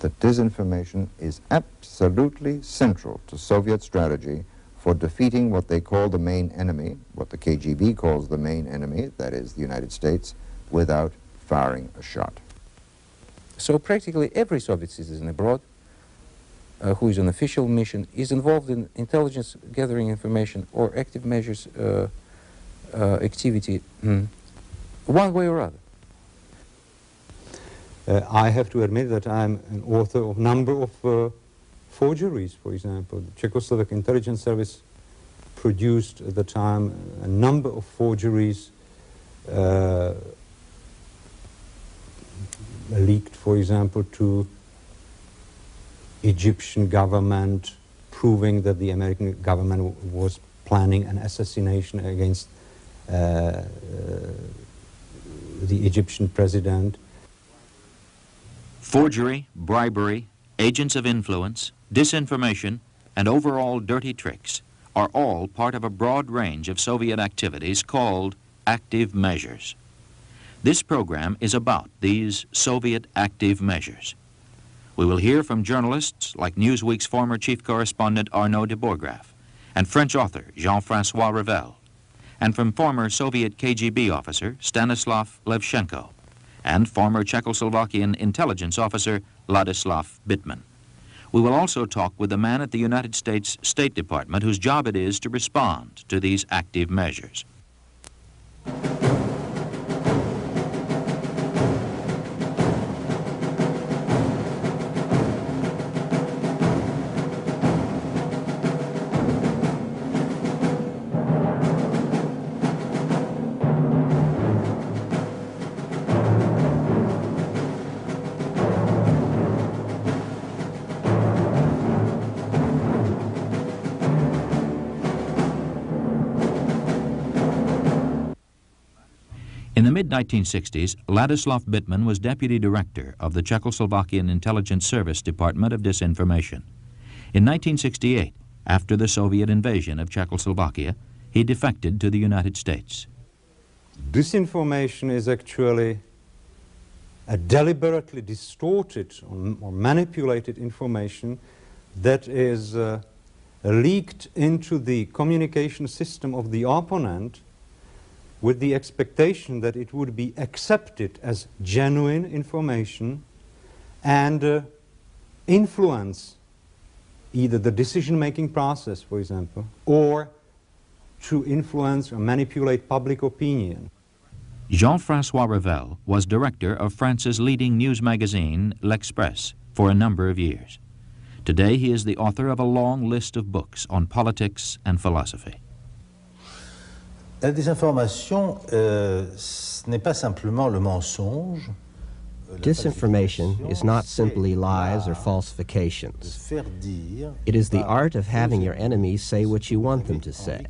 that disinformation is absolutely central to Soviet strategy for defeating what they call the main enemy, what the KGB calls the main enemy, that is the United States, without firing a shot. So practically every Soviet citizen abroad who is on official mission is involved in intelligence gathering information or active measures activity one way or other. I have to admit that I'm an author of a number of forgeries, for example. The Czechoslovak intelligence service produced at the time a number of forgeries leaked, for example, to Egyptian government, proving that the American government was planning an assassination against the Egyptian president. Forgery, bribery, agents of influence, disinformation, and overall dirty tricks are all part of a broad range of Soviet activities called active measures. This program is about these Soviet active measures. We will hear from journalists like Newsweek's former chief correspondent Arnaud de Bourgraf and French author Jean-François Revel, and from former Soviet KGB officer Stanislav Levchenko and former Czechoslovakian intelligence officer Ladislav Bittman. We will also talk with the man at the United States State Department whose job it is to respond to these active measures. In the mid-1960s, Ladislav Bittman was deputy director of the Czechoslovakian Intelligence Service Department of Disinformation. In 1968, after the Soviet invasion of Czechoslovakia, he defected to the United States. Disinformation is actually a deliberately distorted or manipulated information that is leaked into the communication system of the opponent with the expectation that it would be accepted as genuine information and influence either the decision-making process, for example, or to influence or manipulate public opinion. Jean-François Revel was director of France's leading news magazine, L'Express, for a number of years. Today he is the author of a long list of books on politics and philosophy. La désinformation, ce n'est pas simplement le mensonge. Disinformation is not simply lies or falsifications. It is the art of having your enemies say what you want them to say.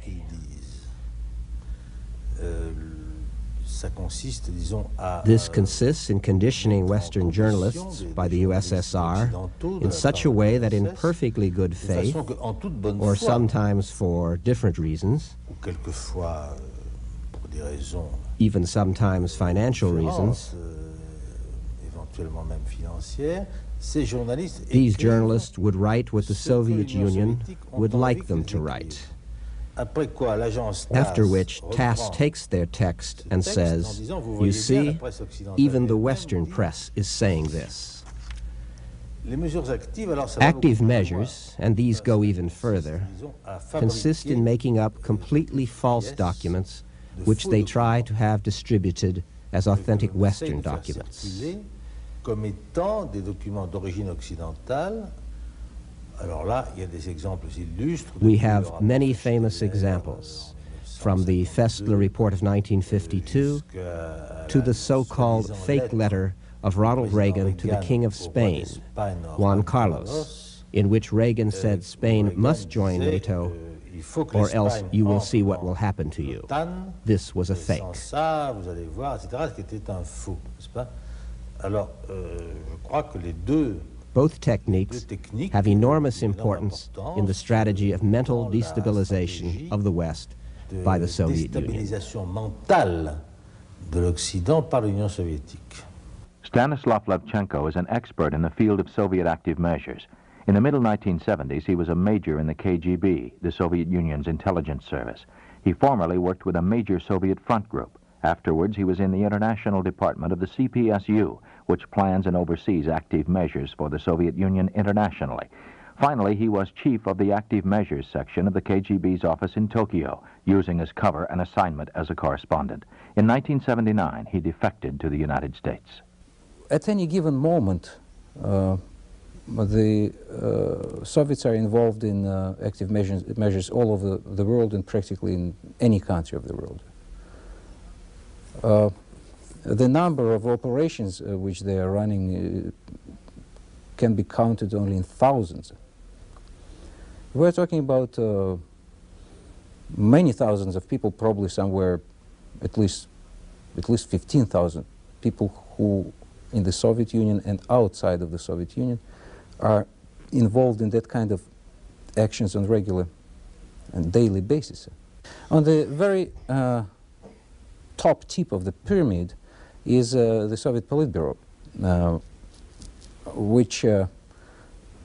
This consists in conditioning Western journalists by the USSR in such a way that in perfectly good faith, or sometimes for different reasons, even sometimes financial reasons, these journalists would write what the Soviet Union would like them to write. After which, TASS takes their text and says, "You see, even the Western press is saying this." Active measures, and these go even further, consist in making up completely false documents which they try to have distributed as authentic Western documents. We have many famous examples, from the Festler report of 1952 to the so-called fake letter of Ronald Reagan to the King of Spain, Juan Carlos, in which Reagan said Spain must join NATO or else you will see what will happen to you. This was a fake. Both techniques have enormous importance in the strategy of mental destabilization of the West by the Soviet Union. Stanislav Levchenko is an expert in the field of Soviet active measures. In the middle 1970s, he was a major in the KGB, the Soviet Union's intelligence service. He formerly worked with a major Soviet front group. Afterwards, he was in the international department of the CPSU, which plans and oversees active measures for the Soviet Union internationally. Finally, he was chief of the active measures section of the KGB's office in Tokyo, using as cover an assignment as a correspondent. In 1979, he defected to the United States. At any given moment, the Soviets are involved in active measures all over the world and practically in any country of the world. The number of operations which they are running can be counted only in thousands. We're talking about many thousands of people, probably somewhere at least 15,000 people who in the Soviet Union and outside of the Soviet Union are involved in that kind of actions on regular and daily basis. On the very top tip of the pyramid is the Soviet Politburo, which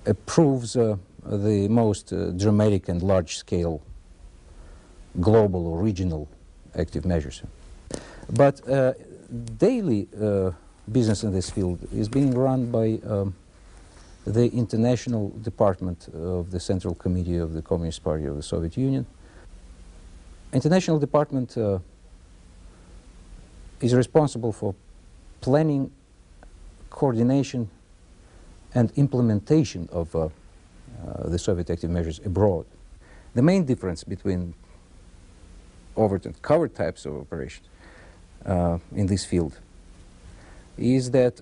approves the most dramatic and large-scale global or regional active measures. But daily business in this field is being run by the International Department of the Central Committee of the Communist Party of the Soviet Union. International Department is responsible for planning, coordination, and implementation of the Soviet active measures abroad. The main difference between overt and covert types of operations in this field is that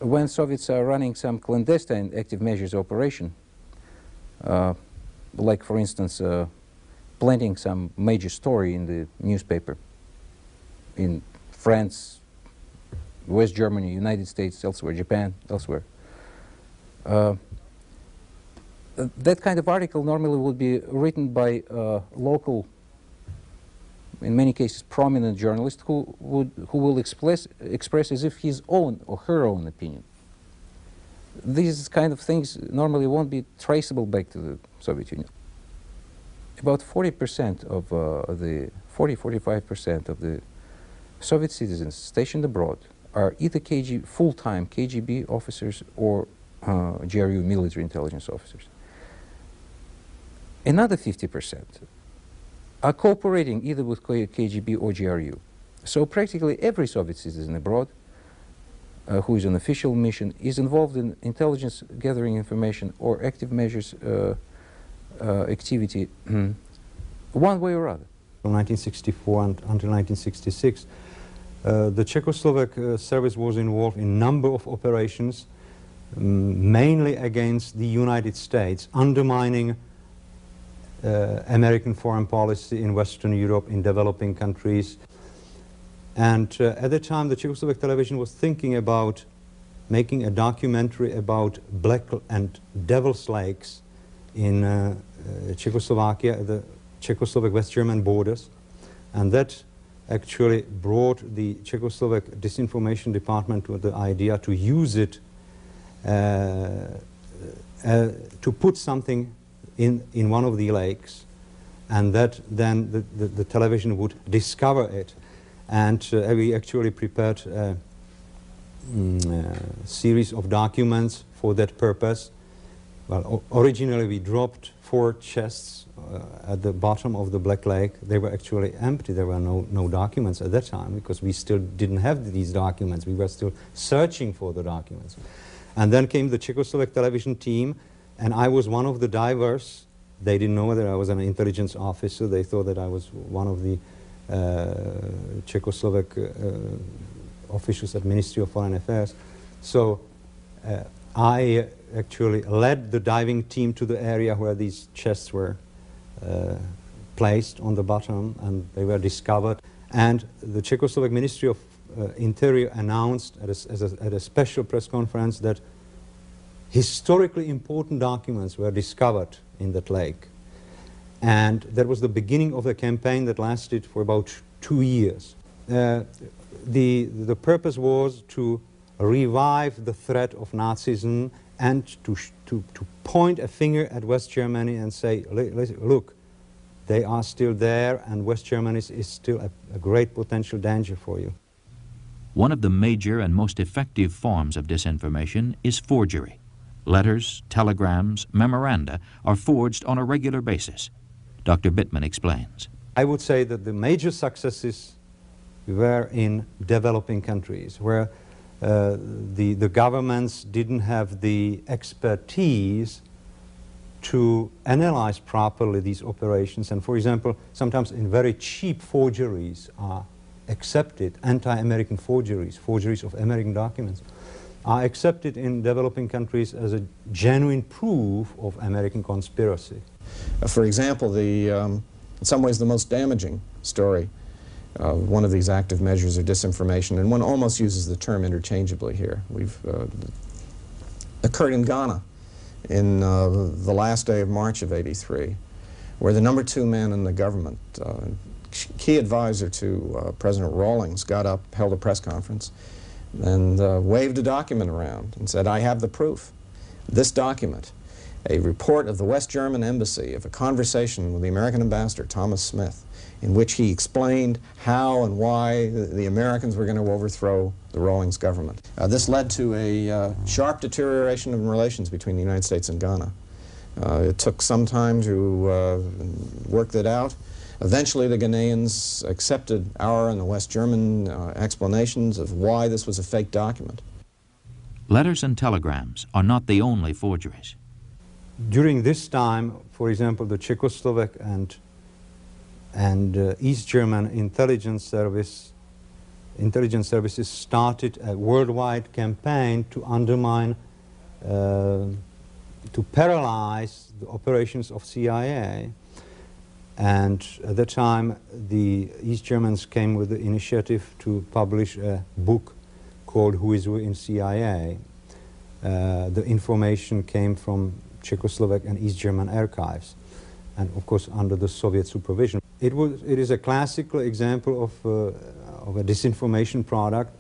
when Soviets are running some clandestine active measures operation, like for instance planting some major story in the newspaper in France, West Germany, United States, elsewhere, Japan, elsewhere, that kind of article normally would be written by local, in many cases prominent journalist who will express as if his own or her own opinion. These kind of things normally won't be traceable back to the Soviet Union. About 40% of the 45% of the Soviet citizens stationed abroad are either full-time KGB officers or GRU military intelligence officers. Another 50% are cooperating either with KGB or GRU. So practically every Soviet citizen abroad who is on official mission is involved in intelligence gathering information or active measures activity one way or other. From 1964 until 1966, the Czechoslovak service was involved in a number of operations, mainly against the United States, undermining American foreign policy in Western Europe, in developing countries. And at the time, the Czechoslovak television was thinking about making a documentary about black and devil's lakes in Czechoslovakia, the Czechoslovak West German borders. And that actually brought the Czechoslovak disinformation department to the idea to use it to put something in one of the lakes, and that then the television would discover it. And we actually prepared a series of documents for that purpose. Well, originally we dropped 4 chests at the bottom of the Black Lake. They were actually empty. There were no documents at that time because we still didn't have these documents. We were still searching for the documents. And then came the Czechoslovak television team, and I was one of the divers. They didn't know that I was an intelligence officer. They thought that I was one of the Czechoslovak officials at Ministry of Foreign Affairs. So I actually led the diving team to the area where these chests were placed on the bottom, and they were discovered. And the Czechoslovak Ministry of Interior announced at a special press conference that historically important documents were discovered in that lake. And that was the beginning of a campaign that lasted for about 2 years. the purpose was to revive the threat of Nazism and to point a finger at West Germany and say, look, they are still there, and West Germany is still a great potential danger for you. One of the major and most effective forms of disinformation is forgery. Letters, telegrams, memoranda are forged on a regular basis. Dr. Bittman explains. I would say that the major successes were in developing countries, where the governments didn't have the expertise to analyze properly these operations. And for example, sometimes in very cheap forgeries are accepted, anti-American forgeries, forgeries of American documents, are accepted in developing countries as a genuine proof of American conspiracy. For example, in some ways the most damaging story, one of these active measures of disinformation, and one almost uses the term interchangeably here, occurred in Ghana in the last day of March of '83, where the #2 man in the government, key advisor to President Rawlings, got up, held a press conference, and waved a document around and said, "I have the proof. This document, a report of the West German embassy of a conversation with the American ambassador, Thomas Smith, in which he explained how and why the Americans were going to overthrow the Rawlings government." This led to a sharp deterioration of relations between the United States and Ghana. It took some time to work that out. Eventually, the Ghanaians accepted our and the West German explanations of why this was a fake document. Letters and telegrams are not the only forgeries. During this time, for example, the Czechoslovak and East German intelligence services started a worldwide campaign to undermine, to paralyze the operations of CIA. And at that time, the East Germans came with the initiative to publish a book called Who is Who in CIA. The information came from Czechoslovak and East German archives, and of course under the Soviet supervision. It is a classical example of a disinformation product.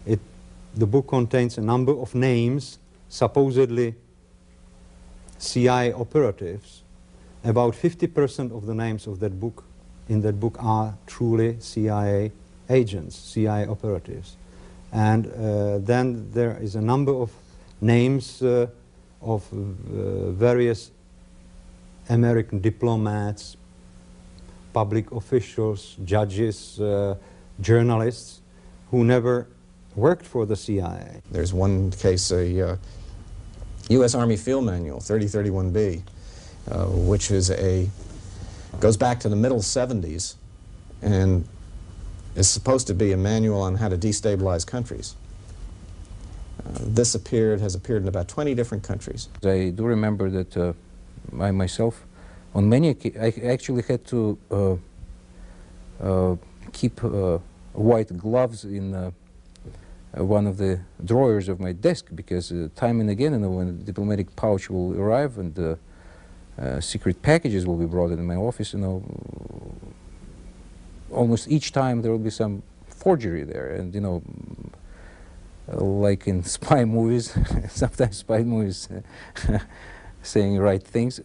The book contains a number of names, supposedly CIA operatives. About 50% of the names of that book, in that book, are truly CIA agents, CIA operatives. And then there is a number of names of various American diplomats, public officials, judges, journalists who never worked for the CIA. There's one case, a U.S. Army Field Manual, 3031B, which is goes back to the middle 70s and is supposed to be a manual on how to destabilize countries. This has appeared in about 20 different countries. I do remember that I myself, on many occasions, I actually had to keep white gloves in one of the drawers of my desk, because time and again, when the diplomatic pouch will arrive and secret packages will be brought in my office, almost each time there will be some forgery there, and like in spy movies, sometimes spy movies saying right things,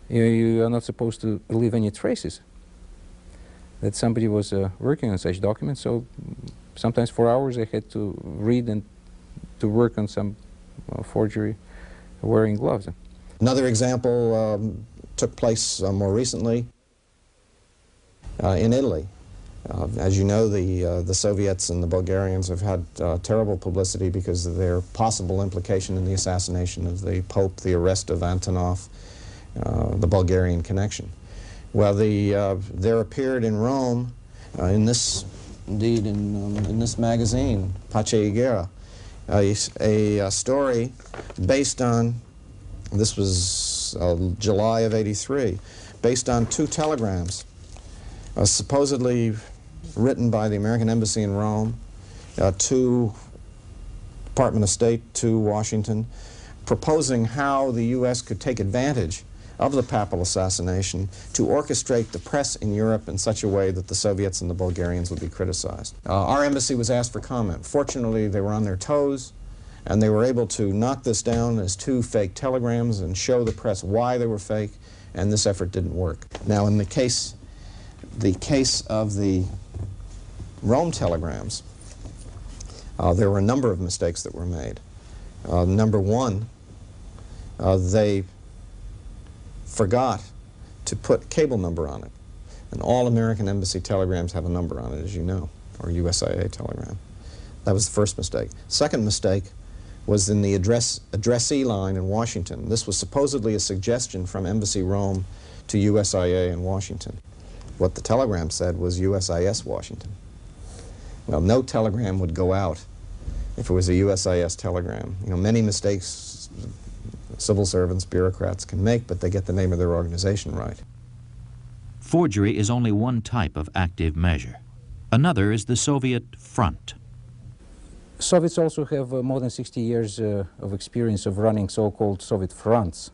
you are not supposed to leave any traces that somebody was working on such documents. So sometimes for hours I had to read and to work on some forgery wearing gloves. Another example took place more recently in Italy. As you know, the Soviets and the Bulgarians have had terrible publicity because of their possible implication in the assassination of the Pope, the arrest of Antonov, the Bulgarian connection. Well, there appeared in Rome, in this magazine, Pace Igera, a story based on, this was July of '83, based on 2 telegrams, supposedly written by the American Embassy in Rome to Department of State, to Washington, proposing how the U.S. could take advantage of the papal assassination to orchestrate the press in Europe in such a way that the Soviets and the Bulgarians would be criticized. Our embassy was asked for comment. Fortunately, they were on their toes, and they were able to knock this down as 2 fake telegrams and show the press why they were fake, and this effort didn't work. Now, in the case of the Rome telegrams, there were a number of mistakes that were made. Number one, they forgot to put cable number on it. And all American embassy telegrams have a number on it, as you know, or USIA telegram. That was the first mistake. Second mistake was in the addressee line in Washington. This was supposedly a suggestion from Embassy Rome to USIA in Washington. What the telegram said was USIS Washington. Well, no telegram would go out if it was a USIS telegram. You know, many mistakes civil servants, bureaucrats can make, but they get the name of their organization right. Forgery is only one type of active measure. Another is the Soviet front. Soviets also have more than 60 years of experience of running so-called Soviet fronts.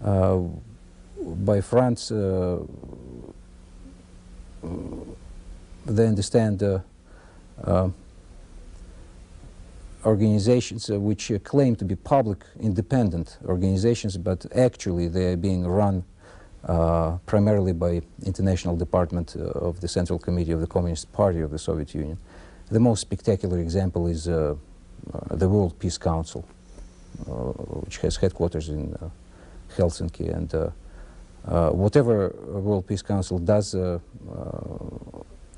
By fronts, they understand organizations which claim to be public, independent organizations, but actually they are being run primarily by International Department of the Central Committee of the Communist Party of the Soviet Union. The most spectacular example is the World Peace Council, which has headquarters in Helsinki, and whatever World Peace Council does,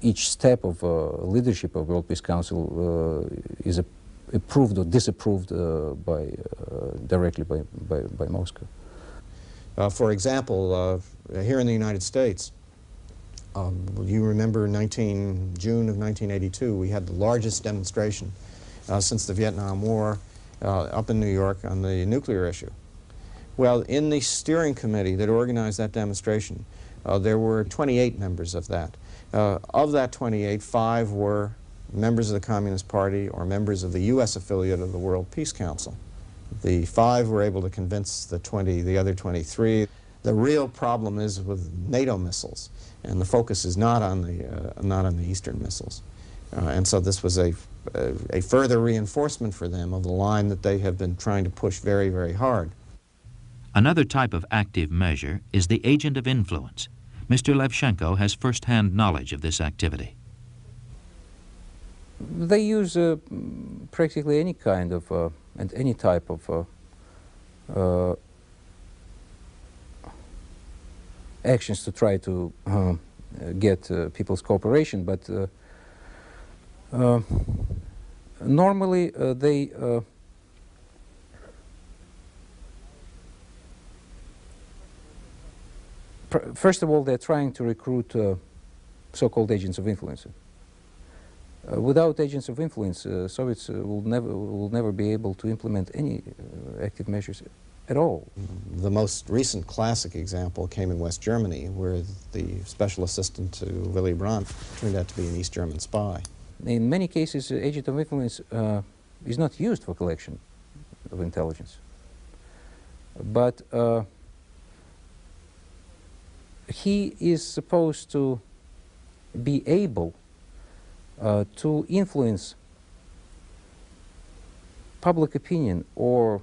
each step of leadership of World Peace Council is approved or disapproved directly by Moscow. For example, here in the United States, you remember June of 1982, we had the largest demonstration since the Vietnam War up in New York on the nuclear issue. Well, in the steering committee that organized that demonstration, there were 28 members of that. Of that 28, 5 were members of the Communist Party or members of the U.S. affiliate of the World Peace Council. The 5 were able to convince the other 23. The real problem is with NATO missiles, and the focus is not on the Eastern missiles. And so this was a further reinforcement for them of the line that they have been trying to push very, very hard. Another type of active measure is the agent of influence. Mr. Levchenko has first-hand knowledge of this activity. They use practically any kind of and any type of actions to try to get people's cooperation, but normally they first of all, they're trying to recruit so-called agents of influence. Without agents of influence, Soviets will never be able to implement any active measures at all. The most recent classic example came in West Germany, where the special assistant to Willy Brandt turned out to be an East German spy. In many cases, agent of influence is not used for collection of intelligence, but he is supposed to be able to influence public opinion or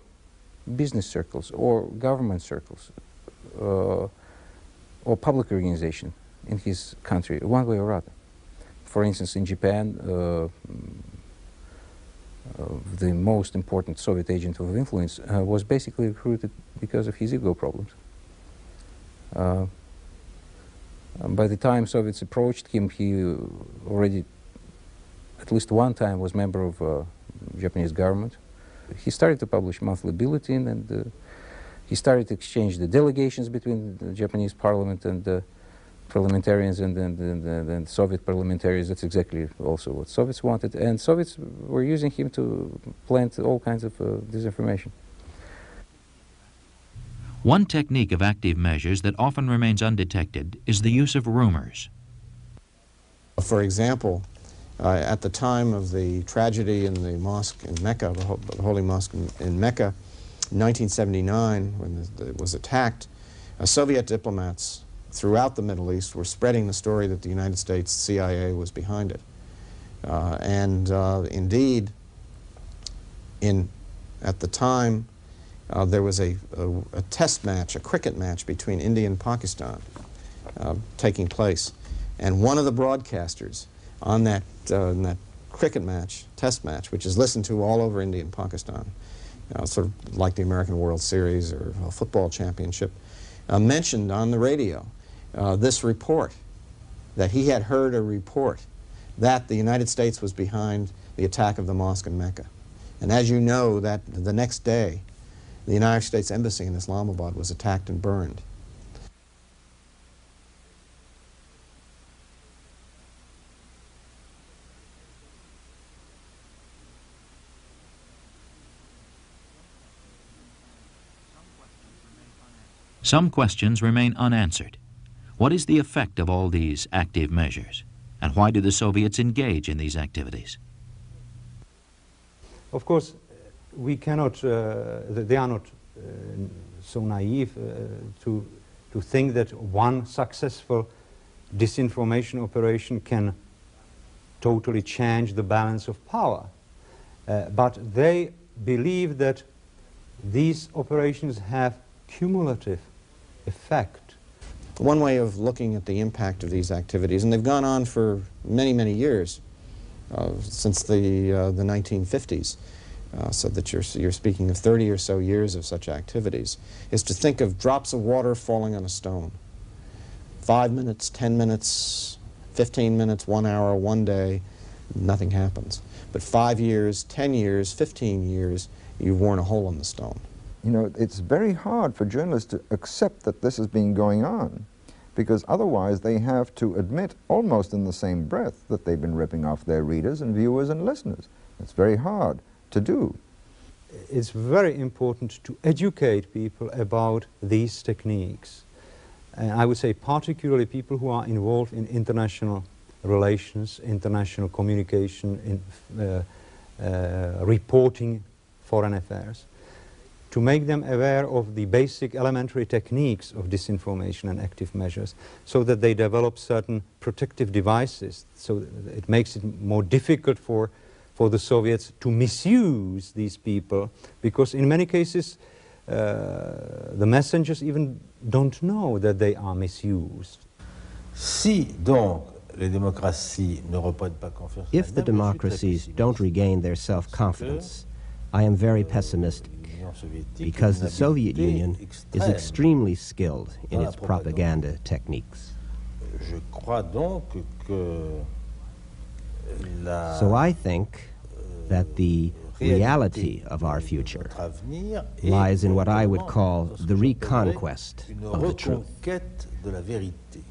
business circles or government circles or public organization in his country, one way or other. For instance, in Japan, the most important Soviet agent of influence was basically recruited because of his ego problems. By the time Soviets approached him, he already at least one time was member of Japanese government. He started to publish monthly bulletin, and he started to exchange the delegations between the Japanese parliament and the parliamentarians and Soviet parliamentarians. That's exactly also what Soviets wanted, and Soviets were using him to plant all kinds of disinformation. One technique of active measures that often remains undetected is the use of rumors. For example, at the time of the tragedy in the mosque in Mecca, the Holy Mosque in Mecca, 1979, when it was attacked, Soviet diplomats throughout the Middle East were spreading the story that the United States CIA was behind it. Indeed, at the time, there was a test match, a cricket match between India and Pakistan taking place. And one of the broadcasters on that cricket match, test match, which is listened to all over India and Pakistan, sort of like the American World Series or a football championship, mentioned on the radio this report, that he had heard a report that the United States was behind the attack of the mosque in Mecca. And as you know, that the next day, the United States Embassy in Islamabad was attacked and burned. Some questions remain unanswered. What is the effect of all these active measures? And why do the Soviets engage in these activities? Of course, we cannot, they are not so naive to think that one successful disinformation operation can totally change the balance of power. But they believe that these operations have cumulative effect. One way of looking at the impact of these activities, and they've gone on for many, many years, since the 1950s, so that you're speaking of 30 or so years of such activities, is to think of drops of water falling on a stone. 5 minutes, 10 minutes, 15 minutes, 1 hour, 1 day, nothing happens. But 5 years, 10 years, 15 years, you've worn a hole in the stone. You know, it's very hard for journalists to accept that this has been going on, because otherwise they have to admit almost in the same breath that they've been ripping off their readers and viewers and listeners. It's very hard to do. It's very important to educate people about these techniques. And I would say particularly people who are involved in international relations, international communication, in reporting foreign affairs, to make them aware of the basic elementary techniques of disinformation and active measures, so that they develop certain protective devices, so it makes it more difficult for the Soviets to misuse these people, because in many cases the messengers even don't know that they are misused. Si donc les démocraties ne reprennent pas confiance en If the elles-mêmes, democracies don't regain their self-confidence, I am very pessimistic, because the Soviet Union is extremely skilled in its propaganda techniques. Je crois donc que So I think that the reality of our future lies in what I would call the reconquest of the truth. de la vérité.